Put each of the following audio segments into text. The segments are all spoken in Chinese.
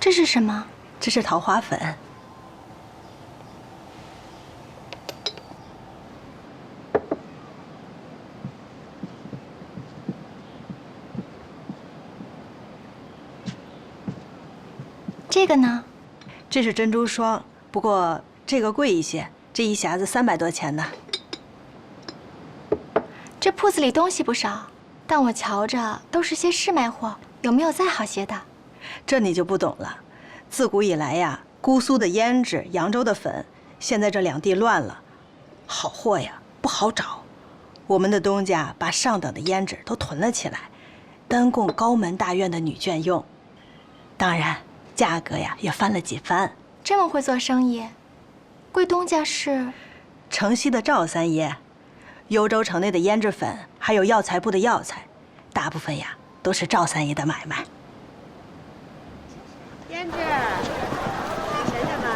这是什么？这是桃花粉。这个呢？这是珍珠霜，不过这个贵一些，这一匣子300多钱呢。这铺子里东西不少，但我瞧着都是些市卖货，有没有再好些的？这你就不懂了。自古以来呀，姑苏的胭脂，扬州的粉，现在这两地乱了，好货呀不好找。我们的东家把上等的胭脂都囤了起来，单供高门大院的女眷用。当然，价格呀也翻了几番。这么会做生意，贵东家是城西的赵三爷，幽州城内的胭脂粉，还有药材部的药材，大部分呀都是赵三爷的买卖。胭脂，谁的吧？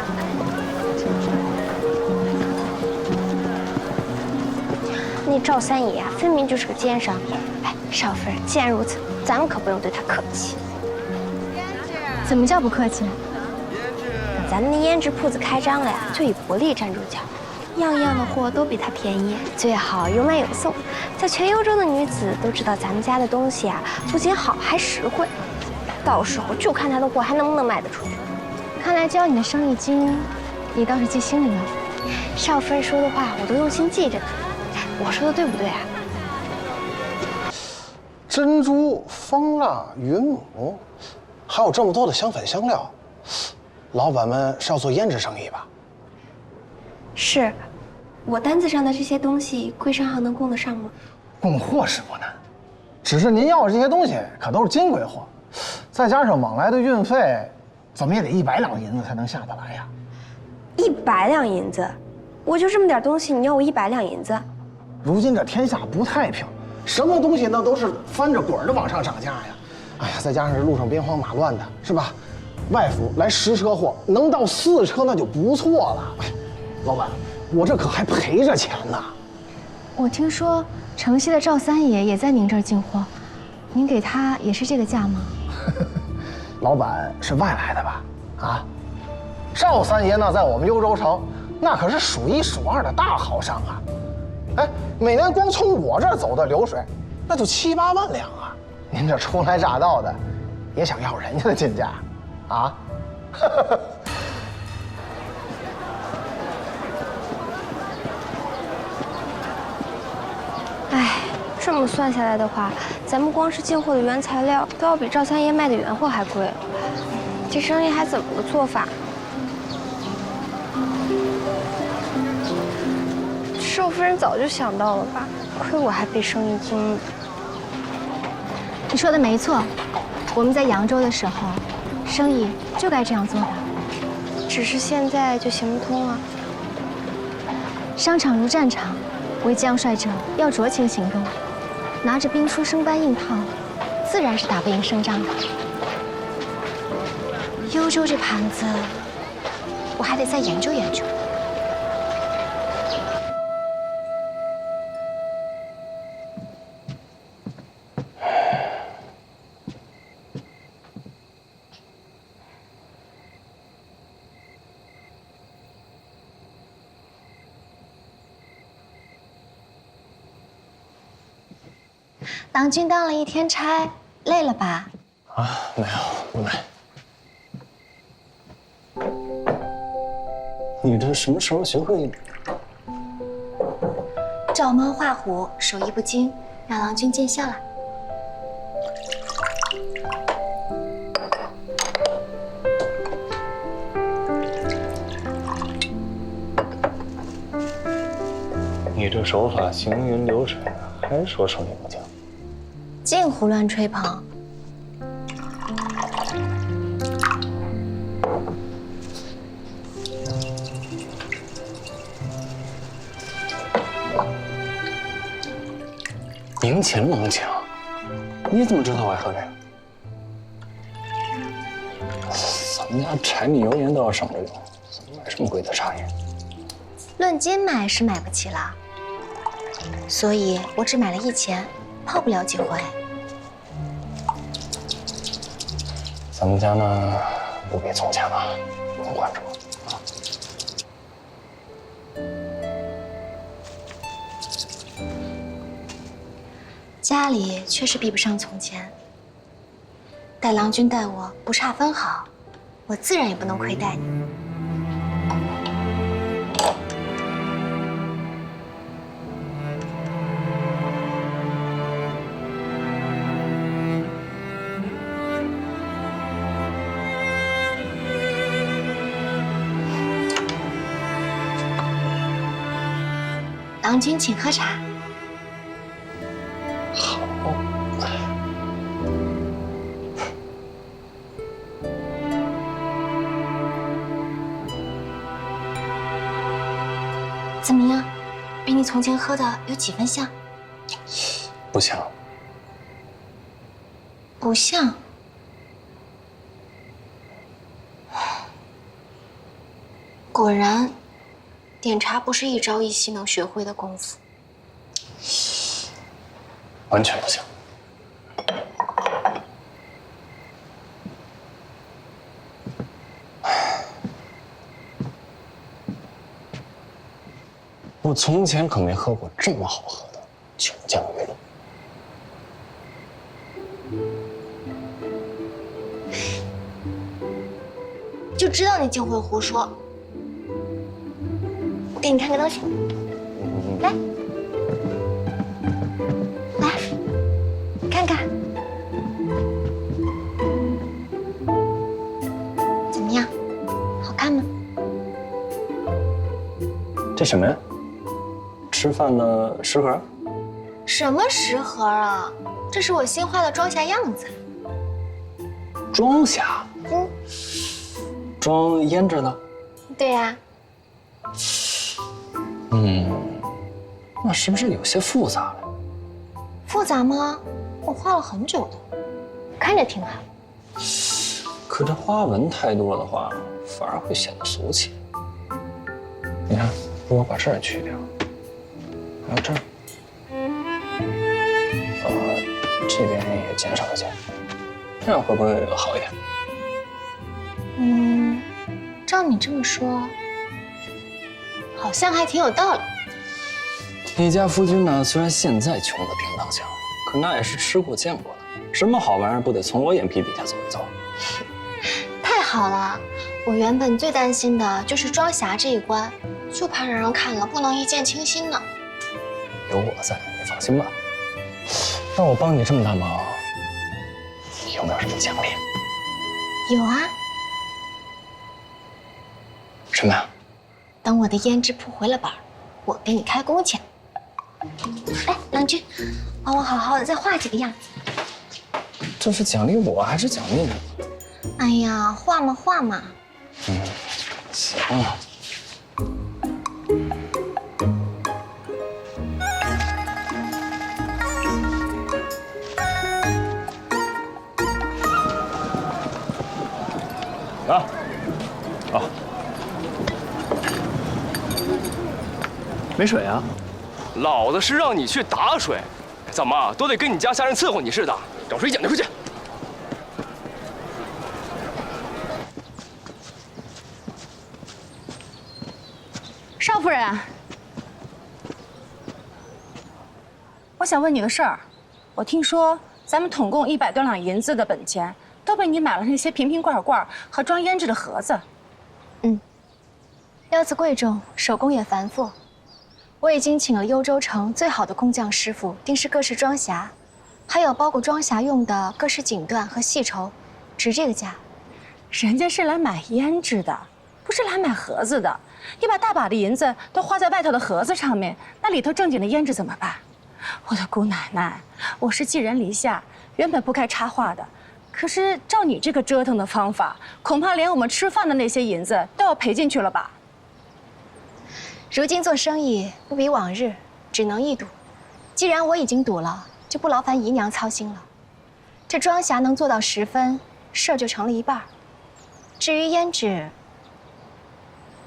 那赵三爷啊，分明就是个奸商。哎，少夫人，既然如此，咱们可不用对他客气。怎么叫不客气？咱们的胭脂铺子开张了呀，就以薄利站住脚，样样的货都比他便宜，最好有买有送。在全幽州的女子都知道咱们家的东西啊，不仅好还实惠。到时候就看他的货还能不能卖得出去。看来教你的生意经，你倒是记心里了。少夫人说的话我都用心记着呢。我说的对不对啊？珍珠、蜂蜡、云母，还有这么多的香粉香料，老板们是要做胭脂生意吧？是，我单子上的这些东西，贵商行能供得上吗？供货是不难，只是您要的这些东西可都是金贵货，再加上往来的运费，怎么也得100两银子才能下得来呀。100两银子，我就这么点东西，你要我100两银子？如今这天下不太平，什么东西那都是翻着滚的往上涨价呀。哎呀，再加上这路上兵荒马乱的，是吧？外府来10车货，能到4车那就不错了。哎，老板，我这可还赔着钱呢。我听说城西的赵三爷也在您这儿进货，您给他也是这个价吗？老板是外来的吧？啊，赵三爷那在我们幽州城，那可是数1数2的大豪商啊！哎，每年光从我这儿走的流水，那就7、8万两啊！您这初来乍到的，也想要人家的进价，啊？哎，这么算下来的话，咱们光是进货的原材料都要比赵三爷卖的原货还贵了，这生意还怎么个做法？少夫人早就想到了吧？亏我还背生意经呢。你说的没错，我们在扬州的时候，生意就该这样做的。只是现在就行不通了。商场如战场，为将帅者要酌情行动，拿着兵书生搬硬套，自然是打不赢胜仗的。幽州这盘子，我还得再研究研究。郎君当了一天差，累了吧？啊，没有，不累。你这什么时候学会？照猫画虎，手艺不精，让郎君见笑了。你这手法行云流水的，还说生意不精？净胡乱吹捧。迎秦蒙请，你怎么知道我爱喝这个？咱们家柴米油盐都要省着用，怎么买这么贵的茶叶？论斤买是买不起了，所以我只买了1钱，泡不了几回。咱们家呢，不比从前了，您管着啊。家里确实比不上从前，但郎君待我不差分毫，我自然也不能亏待你。郎君请喝茶。好。怎么样？比你从前喝的有几分像？不像。不像。果然，点茶不是一朝一夕能学会的功夫。完全不像。我从前可没喝过这么好喝的琼浆玉露。就知道你净会胡说。我给你看个东西，来，来，看看，怎么样？好看吗？这什么呀？吃饭的食盒？什么食盒啊？这是我新画的装霞样子。装霞？嗯，装胭脂的？对呀。那是不是有些复杂了？复杂吗？我画了很久的，看着挺好。可这花纹太多的话，反而会显得俗气。你看，如果把这儿去掉，还有这儿，这边也减少一些，这样会不会好一点？照你这么说，好像还挺有道理。你家夫君呢？虽然现在穷得叮当响，可那也是吃过见过的，什么好玩意儿不得从我眼皮底下走一走？太好了，我原本最担心的就是装霞这一关，就怕让人看了不能一见倾心呢。有我在，你放心吧。那我帮你这么大忙，你有没有什么奖励？有啊，什么呀？等我的胭脂铺回了本，我给你开工钱。来，郎君，帮我好好的再画几个样子。这是奖励我还是奖励你？哎呀，画嘛画嘛。行。没水啊？老子是让你去打水，怎么都得跟你家下人伺候你似的？找水捡去，快去！少夫人，我想问你个事儿。我听说咱们统共100多两银子的本钱，都被你买了那些瓶瓶罐罐和装胭脂的盒子。料子贵重，手工也繁复。我已经请了幽州城最好的工匠师傅定制各式装匣，还有包裹装匣用的各式锦缎和细绸，值这个价。人家是来买胭脂的，不是来买盒子的。你把大把的银子都花在外头的盒子上面，那里头正经的胭脂怎么办？我的姑奶奶，我是寄人篱下，原本不该插话的。可是照你这个折腾的方法，恐怕连我们吃饭的那些银子都要赔进去了吧？如今做生意不比往日，只能一赌。既然我已经赌了，就不劳烦姨娘操心了。这装匣能做到10分，事儿就成了一半。至于胭脂，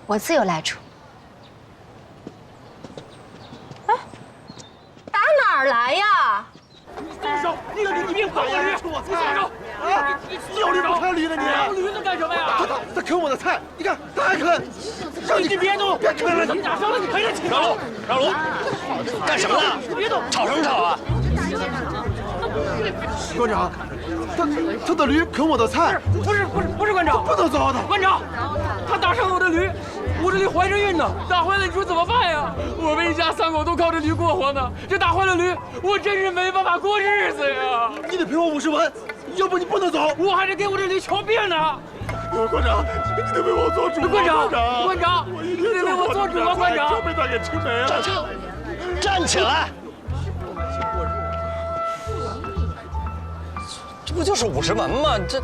我自有来处。哎，打哪儿来呀？松手！那个李病跑过来，我松手！啊！有驴不看驴的你？咬驴子干什么呀？他啃我的菜，你看他还啃。你别动！别啃了！你打伤了你赔得起？让路！让路！干什么呢？别动！吵什么吵啊？馆长，他的驴啃我的菜。不是馆长，不能糟蹋。馆长，他打伤了我的驴，我这驴怀着孕呢，打坏了你说怎么办呀？我们一家3口都靠着驴过活呢，这打坏了驴，我真是没办法过日子呀！你得赔我50万，要不你不能走。我还得给我这驴瞧病呢。馆长，你得为我做主啊！馆长，你得为我做主啊！馆长，就被他给吃没了。站起来！这不就是50文吗？这，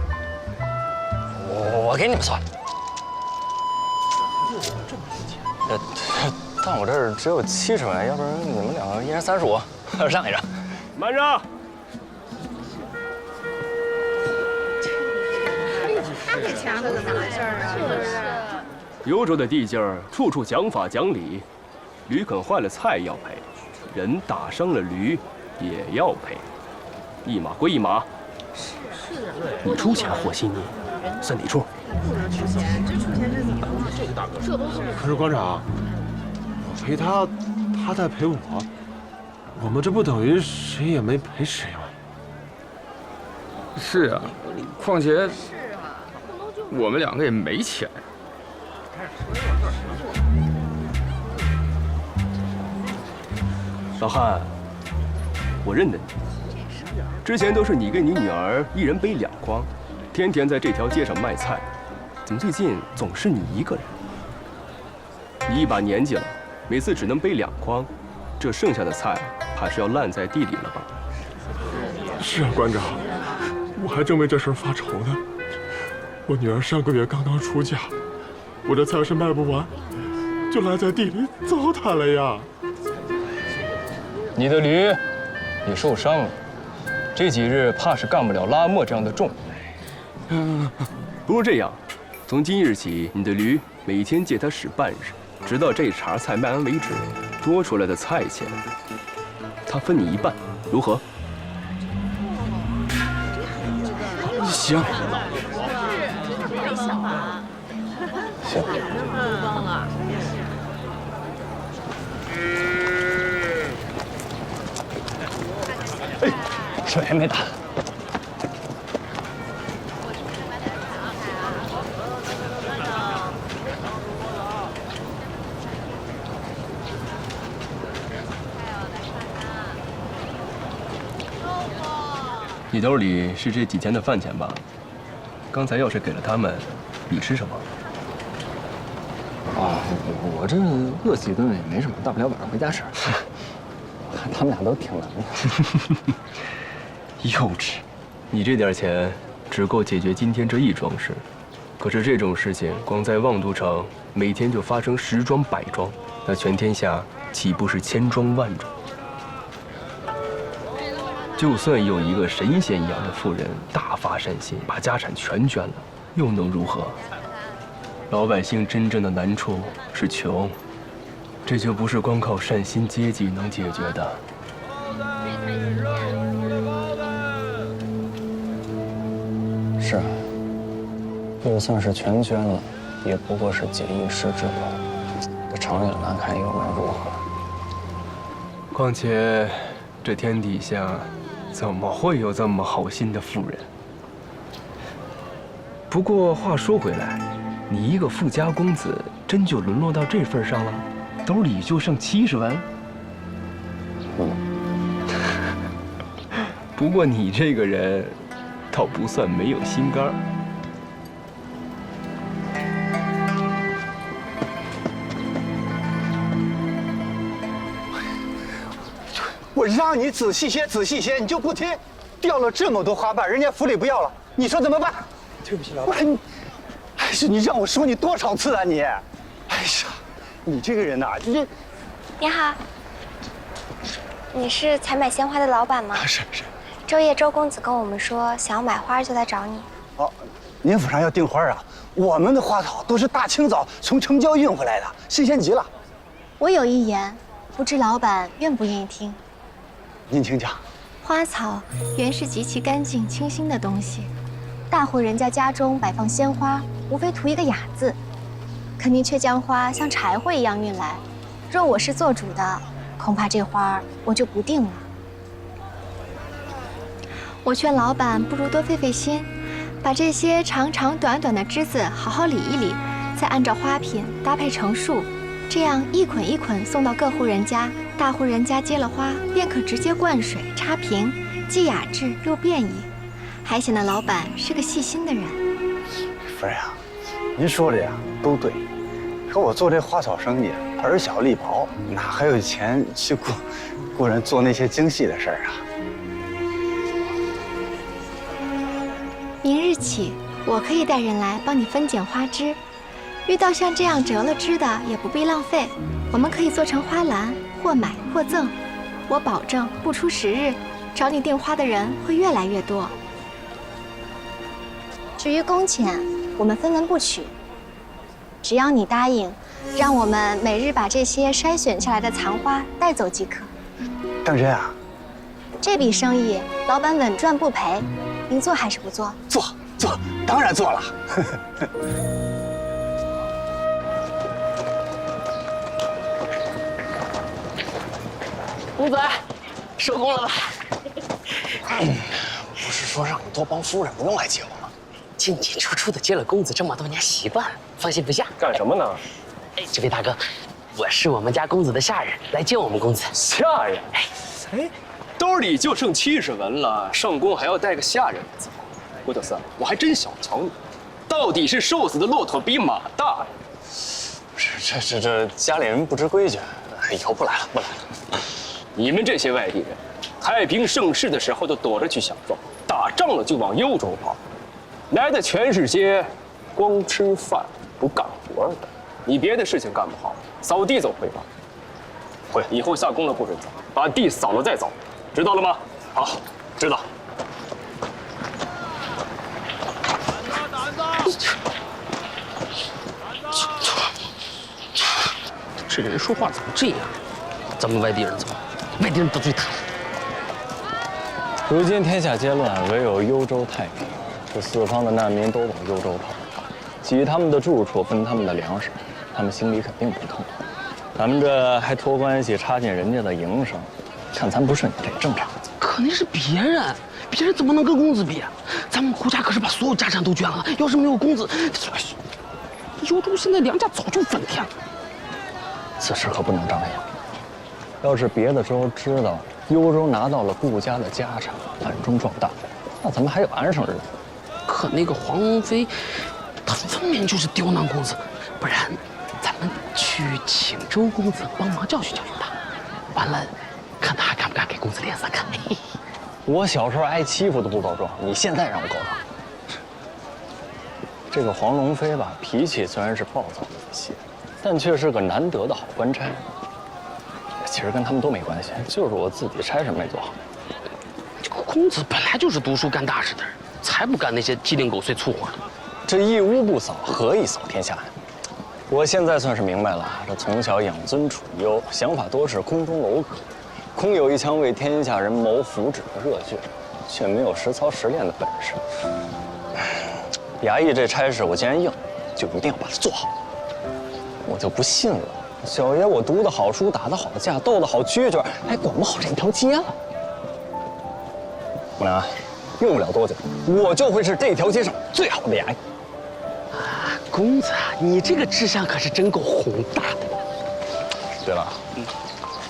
我给你们算。但我这儿只有70文，要不然你们2个一人35，让一让。慢着。这强的怎么回事啊？幽州的地界儿，处处讲法讲理，驴啃坏了菜要赔，人打伤了驴也要赔，一码归一码。是。你出钱和稀泥，算你出。不能出钱，这出钱是你的，这都是。可是馆长，我赔他，他再赔我们这不等于谁也没赔谁吗？是啊，况且我们2个也没钱。老汉，我认得你。之前都是你跟你女儿一人背2筐，天天在这条街上卖菜，怎么最近总是你一个人？你一把年纪了，每次只能背2筐，这剩下的菜怕是要烂在地里了吧？是啊，馆长，我还正为这事发愁呢。我女儿上个月刚刚出嫁，我这菜是卖不完，就烂在地里糟蹋了呀。你的驴也受伤了，这几日怕是干不了拉磨这样的重。不如这样，从今日起，你的驴每天借它使半日，直到这茬菜卖完为止，多出来的菜钱，他分你一半，如何？行。行。哎，水还没打。你兜里是这几天的饭钱吧？刚才要是给了他们，你吃什么？啊，我这饿几顿也没什么，大不了晚上回家吃。他们俩都挺能的。幼稚！你这点钱只够解决今天这一桩事，可是这种事情光在望都城每天就发生10桩100桩，那全天下岂不是千桩万桩？就算有一个神仙一样的妇人大发善心，把家产全捐了，又能如何？老百姓真正的难处是穷，这就不是光靠善心接济能解决的。是啊，就算是全捐了，也不过是几一时之功，这长远来看又能如何？况且，这天底下怎么会有这么好心的妇人？不过话说回来，你一个富家公子，真就沦落到这份上了？兜里就剩70文？不过你这个人，倒不算没有心肝儿。我让你仔细些，仔细些，你就不听，掉了这么多花瓣，人家府里不要了，你说怎么办？对不起，老板。不是你，还是你让我说你多少次啊你？哎呀，你这个人呐，这……你好，你是采买鲜花的老板吗？是。周夜周公子跟我们说，想要买花就来找你。哦，您府上要订花啊？我们的花草都是大清早从城郊运回来的，新鲜极了。我有一言，不知老板愿不愿意听？您请讲。花草原是极其干净清新的东西，大户人家家中摆放鲜花，无非图一个雅字，可您却将花像柴火一样运来。若我是做主的，恐怕这花我就不定了。我劝老板不如多费费心，把这些长长短短的枝子好好理一理，再按照花品搭配成束，这样一捆一捆送到各户人家。大户人家接了花，便可直接灌水插瓶，既雅致又便宜，还显得老板是个细心的人。夫人啊，您说的呀都对，可我做这花草生意儿小力薄，哪还有钱去雇人做那些精细的事儿啊？明日起，我可以带人来帮你分拣花枝，遇到像这样折了枝的，也不必浪费，我们可以做成花篮，或买或赠。我保证不出10日，找你订花的人会越来越多。至于工钱，我们分文不取，只要你答应，让我们每日把这些筛选下来的残花带走即可。当真啊？这笔生意，老板稳赚不赔，您做还是不做？做，当然做了。公子，收工了吧？不是说让你多帮夫人，不用来接我吗？进进出出的接了公子这么多年，习惯了，放心不下。干什么呢？哎，这位大哥，我是我们家公子的下人，来接我们公子。下人？哎，兜里就剩70文了，上宫还要带个下人来伺候。郭德森，我还真小瞧你，到底是瘦死的骆驼比马大呀！不是，这家里人不知规矩，以后不来了。你们这些外地人，太平盛世的时候都躲着去享受，打仗了就往幽州跑，来的全是些光吃饭不干活的。你别的事情干不好，扫地走会吧？会，以后下工了不准走，把地扫了再走，知道了吗？好，知道。这人说话怎么这样？咱们外地人怎么？外地人得罪他了。如今天下皆乱，唯有幽州太平。这四方的难民都往幽州跑，挤他们的住处，分他们的粮食，他们心里肯定不痛。咱们这还托关系插进人家的营生，看咱不顺眼，这也正常。可那是别人，别人怎么能跟公子比？咱们胡家可是把所有家产都捐了，要是没有公子，幽州现在粮价早就翻天了。此事可不能张扬。要是别的州知道幽州拿到了顾家的家产，暗中壮大，那咱们还有安生日子。可那个黄龙飞，他分明就是刁难公子，不然咱们去请周公子帮忙教训教训他，完了，看他还敢不敢给公子脸色看。我小时候挨欺负都不告状，你现在让我告状？这个黄龙飞吧，脾气虽然是暴躁一些，但却是个难得的好官差。其实跟他们都没关系，就是我自己差事没做好。这个公子本来就是读书干大事的人，才不干那些鸡零狗碎粗活呢。这一屋不扫，何以扫天下呀？我现在算是明白了，这从小养尊处优，想法多是空中楼阁，空有一腔为天下人谋福祉的热血，却没有实操实练的本事。衙役这差事，我既然应，就一定要把它做好。我就不信了，小爷我读得好书，打得好架，斗得好蛐蛐，还管不好这条街了。木良，用不了多久，我就会是这条街上最好的衙役。啊，公子，你这个志向可是真够宏大的。对了，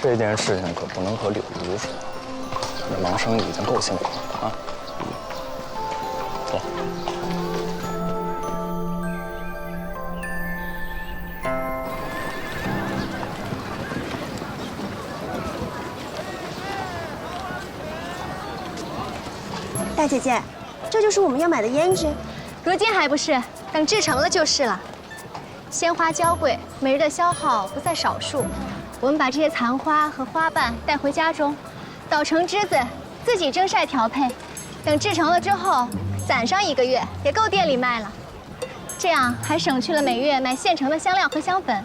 这件事情可不能和柳如说，这忙生意已经够辛苦了啊。走。大姐姐，这就是我们要买的胭脂，如今还不是，等制成了就是了。鲜花娇贵，每日的消耗不在少数。我们把这些残花和花瓣带回家中，捣成栀子，自己蒸晒调配。等制成了之后，攒上1个月，也够店里卖了。这样还省去了每月买现成的香料和香粉，